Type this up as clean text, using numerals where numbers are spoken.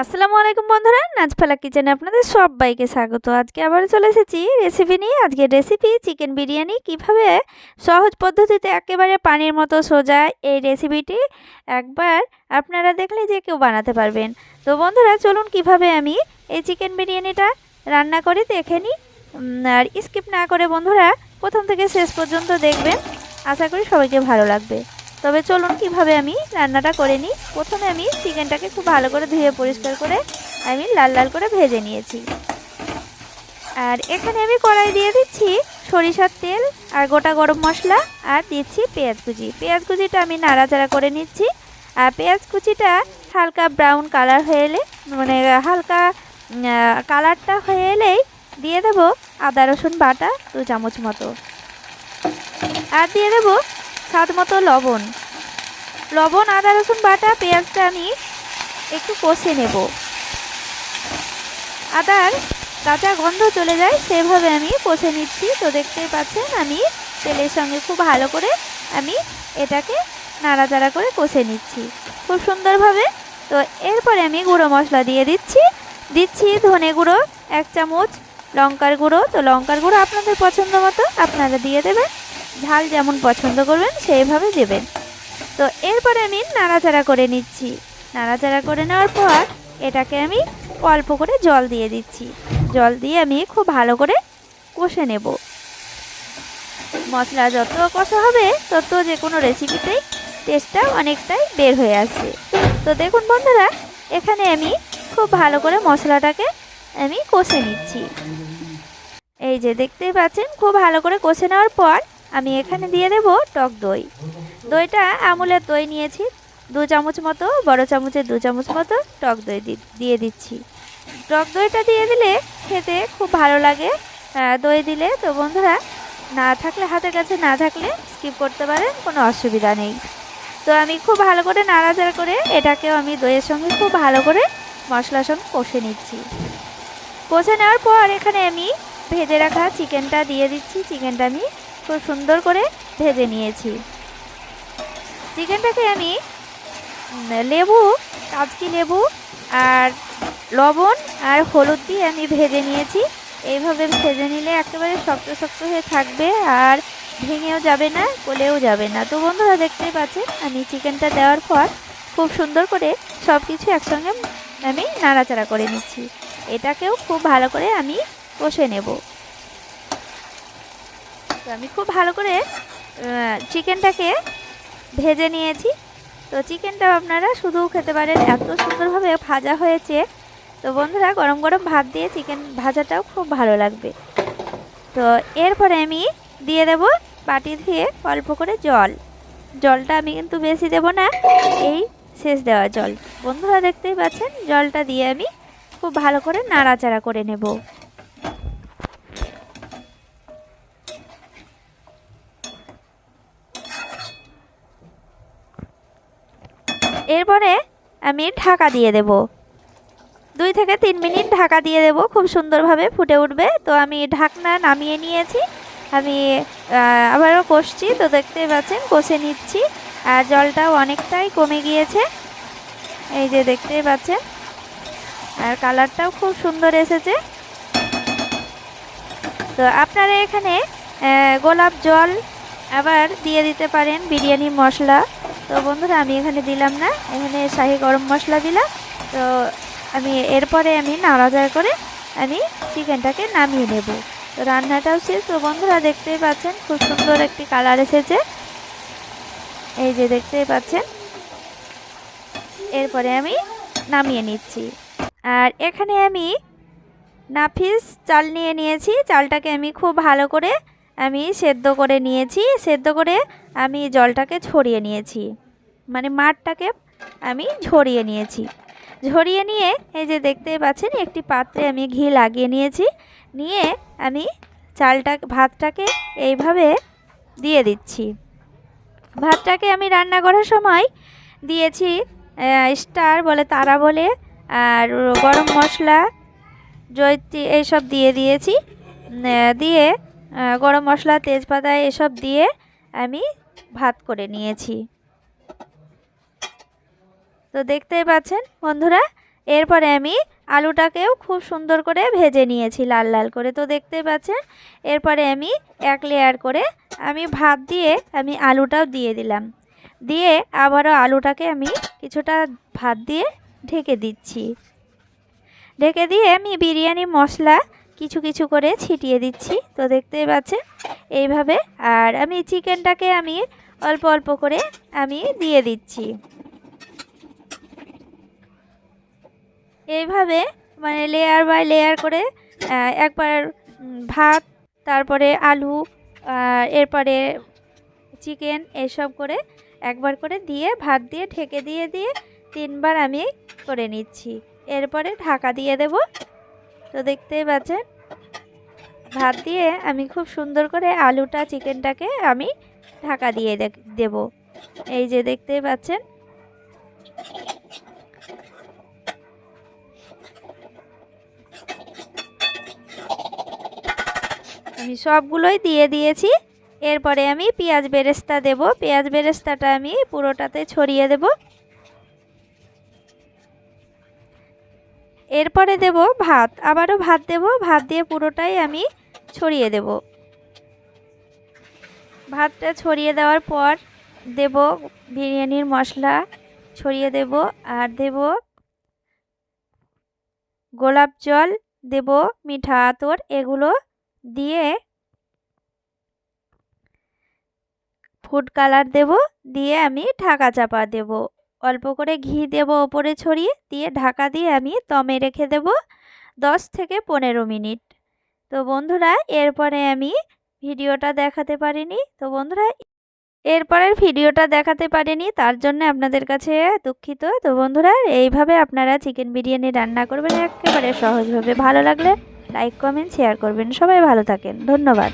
আসসালামু আলাইকুম বন্ধুরা, নাজফালা কিচেনে আপনাদের সবাইকে স্বাগত। আজকে আবার চলে এসেছি রেসিপি নিয়ে। আজকের রেসিপি চিকেন বিরিয়ানি। কিভাবে সহজ পদ্ধতিতে একেবারে পানির মতো সোজা এই রেসিপিটি একবার আপনারা দেখলে যে কেউ বানাতে পারবেন। তো বন্ধুরা চলুন কিভাবে আমি এই চিকেন বিরিয়ানিটা রান্না করি দেখে নিই। আর স্কিপ না করে বন্ধুরা প্রথম থেকে শেষ পর্যন্ত দেখবেন, আশা করি সবাইকে ভালো লাগবে। তবে চলুন কিভাবে আমি রান্নাটা করে নিই। প্রথমে আমি চিকেনটাকে খুব ভালো করে ধুয়ে পরিষ্কার করে আমি লাল লাল করে ভেজে নিয়েছি। আর এখানে আমি কড়াই দিয়ে দিচ্ছি সরিষার তেল আর গোটা গরম মশলা, আর দিচ্ছি পেঁয়াজ কুচি। পেঁয়াজ কুচিটা আমি নাড়াচাড়া করে নিচ্ছি। আর পেঁয়াজ কুচিটা হালকা ব্রাউন কালার হয়ে এলে, মানে হালকা কালারটা হয়ে এলেই দিয়ে দেব আদা রসুন বাটা 2 চামচ মতো, আর দিয়ে দেব স্বাদ মতো লবণ। আদা রসুন বাটা পেঁয়াজটা আমি একটু কষে নেব, আদার কাঁচা গন্ধ চলে যায় সেভাবে আমি কষে নিচ্ছি। তো দেখতেই পাচ্ছেন আমি তেলের সঙ্গে খুব ভালো করে আমি এটাকে নাড়াচাড়া করে কষে নিচ্ছি খুব সুন্দরভাবে। তো এরপরে আমি গুঁড়ো মশলা দিয়ে দিচ্ছি ধনে গুঁড়ো 1 চামচ, লঙ্কার গুঁড়ো। তো লঙ্কার গুঁড়ো আপনাদের পছন্দ মতো আপনারা দিয়ে দেবেন, ঝাল যেমন পছন্দ করবেন সেইভাবে দেবেন। তো এরপরে আমি নাড়াচাড়া করে নিচ্ছি। নাড়াচাড়া করে নেওয়ার পর এটাকে আমি অল্প করে জল দিয়ে দিচ্ছি। জল দিয়ে আমি খুব ভালো করে কষে নেব। মশলা যত কষা হবে তত যে কোনো রেসিপিতেই টেস্টটা অনেকটাই বের হয়ে আসবে। তো দেখুন বন্ধুরা, এখানে আমি খুব ভালো করে মশলাটাকে আমি কষে নিচ্ছি। এই যে দেখতেই পাচ্ছেন খুব ভালো করে কষে নেওয়ার পর আমি এখানে দিয়ে দেব টক দই। দইটা আমুলের দই নিয়েছি 2 চামচ মতো, বড় চামচের 2 চামচ মতো টক দই দিয়ে দিচ্ছি। টক দইটা দিয়ে দিলে খেতে খুব ভালো লাগে দই দিলে। তো বন্ধুরা না থাকলে, হাতের কাছে না থাকলে স্কিপ করতে পারেন, কোনো অসুবিধা নেই। তো আমি খুব ভালো করে নাড়াচাড়া করে এটাকেও আমি দইয়ের সঙ্গে খুব ভালো করে মশলার সঙ্গে কষে নিচ্ছি। কষে নেওয়ার পর এখানে আমি ভেজে রাখা চিকেনটা দিয়ে দিচ্ছি। চিকেনটা আমি খুব সুন্দর করে ভেজে নিয়েছি। চিকেনটাকে আমি লেবু, কাজকি লেবু আর লবণ আর হলুদ দিয়ে আমি ভেজে নিয়েছি। এইভাবে ভেজে নিলে একেবারে শক্ত শক্ত হয়ে থাকবে, আর ভেঙেও যাবে না, গলেও যাবে না। তো বন্ধুরা দেখতেই পাচ্ছেন আমি চিকেনটা দেওয়ার পর খুব সুন্দর করে সব কিছু একসঙ্গে আমি নাড়াচাড়া করে নিচ্ছি। এটাকেও খুব ভালো করে আমি কষে নেব। তো আমি খুব ভালো করে চিকেনটাকে ভেজে নিয়েছি। তো চিকেনটাও আপনারা শুধু খেতে পারেন, এত সুন্দরভাবে ভাজা হয়েছে। তো বন্ধুরা গরম গরম ভাত দিয়ে চিকেন ভাজাটাও খুব ভালো লাগবে। তো এরপরে আমি দিয়ে দেব বাটি ধুয়ে অল্প করে জলটা আমি কিন্তু বেশি দেব না, এই শেষ দেওয়া জল। বন্ধুরা দেখতেই পাচ্ছেন জলটা দিয়ে আমি খুব ভালো করে নাড়াচাড়া করে নেব। এরপরে আমি ঢাকা দিয়ে দেব, 2 থেকে 3 মিনিট ঢাকা দিয়ে দেব, খুব সুন্দরভাবে ফুটে উঠবে। তো আমি ঢাকনা নামিয়ে নিয়েছি, আমি আবারও কষছি। তো দেখতেই পাচ্ছেন কষে নিচ্ছি, আর জলটাও অনেকটাই কমে গিয়েছে, এই যে দেখতেই পাচ্ছেন। আর কালারটাও খুব সুন্দর এসেছে। তো আপনারা এখানে গোলাপ জল আবার দিয়ে দিতে পারেন, বিরিয়ানি মশলা। তো বন্ধুরা আমি এখানে দিলাম না, এখানে শাহি গরম মশলা দিলাম। তো আমি এরপরে আমি নাড়াচাড়া করে আমি চিকেনটাকে নামিয়ে নেব। তো রান্নাটাও শেষ। তো বন্ধুরা দেখতেই পাচ্ছেন খুব সুন্দর একটি কালার এসেছে, এই যে দেখতেই পাচ্ছেন। এরপরে আমি নামিয়ে নিচ্ছি। আর এখানে আমি নাফিস চাল নিয়ে নিয়েছি। চালটাকে আমি খুব ভালো করে আমি সেদ্ধ করে নিয়েছি। সেদ্ধ করে আমি জলটাকে ছড়িয়ে নিয়েছি, মানে মাঠটাকে আমি ঝরিয়ে নিয়েছি। ঝরিয়ে নিয়ে এই যে দেখতেই পাচ্ছেন একটি পাত্রে আমি ঘি লাগিয়ে নিয়েছি। নিয়ে আমি ভাতটাকে এইভাবে দিয়ে দিচ্ছি। ভাতটাকে আমি রান্না করার সময় দিয়েছি স্টার বলে, তারা বলে, আর গরম মশলা, জয়িত্রী এইসব দিয়ে দিয়েছি। দিয়ে গরম মশলা, তেজপাতা এসব দিয়ে আমি ভাত করে নিয়েছি। তো দেখতেই পাচ্ছেন বন্ধুরা এরপরে আমি আলুটাকেও খুব সুন্দর করে ভেজে নিয়েছি লাল লাল করে, তো দেখতেই পাচ্ছেন। এরপরে আমি এক লেয়ার করে আমি ভাত দিয়ে আমি আলুটাও দিয়ে দিলাম, দিয়ে আবারও আলুটাকে আমি কিছুটা ভাত দিয়ে ঢেকে দিচ্ছি। ঢেকে দিয়ে আমি বিরিয়ানি মশলা কিছু কিছু করে ছিটিয়ে দিচ্ছি, তো দেখতেই পাচ্ছেন এইভাবে। আর আমি চিকেনটাকে আমি অল্প অল্প করে আমি দিয়ে দিচ্ছি এইভাবে, মানে লেয়ার বাই লেয়ার করে। একবার ভাত, তারপরে আলু, এরপরে চিকেন, এসব করে একবার করে দিয়ে ভাত দিয়ে ঢেকে দিয়ে দিয়ে 3বার আমি করে নিচ্ছি। এরপরে ঢাকা দিয়ে দেব। তো দেখতেই পাচ্ছেন ভাত দিয়ে আমি খুব সুন্দর করে আলুটা চিকেনটাকে আমি ঢাকা দিয়ে দেব। এই যে দেখতেই পাচ্ছেন। আমি সবগুলোই দিয়ে দিয়েছি। এরপরে আমি পেঁয়াজ বেরেস্তা দেব। পেঁয়াজ বেরেস্তাটা আমি পুরোটাতে ছড়িয়ে দেব। এরপরে দেব ভাত, আবারও ভাত দেব। ভাত দিয়ে পুরোটাই আমি ছড়িয়ে দেব। ভাতটা ছড়িয়ে দেওয়ার পর দেব বিরিয়ানির মশলা ছড়িয়ে দেব, আর দেব গোলাপ জল, দেব মিঠা আতর, এগুলো দিয়ে ফুড কালার দেব, দিয়ে আমি ঢাকা চাপা দেব। অল্প করে ঘি দেব ওপরে ছড়িয়ে, দিয়ে ঢাকা দিয়ে আমি দমে রেখে দেব 10 থেকে 15 মিনিট। তো বন্ধুরা এরপরে আমি ভিডিওটা দেখাতে পারিনি, তো বন্ধুরা এরপরের ভিডিওটা দেখাতে পারিনি, তার জন্য আপনাদের কাছে দুঃখিত। তো বন্ধুরা এইভাবে আপনারা চিকেন বিরিয়ানি রান্না করবেন একেবারে সহজভাবে। ভালো লাগলে লাইক কমেন্ট শেয়ার করবেন। সবাই ভালো থাকেন, ধন্যবাদ।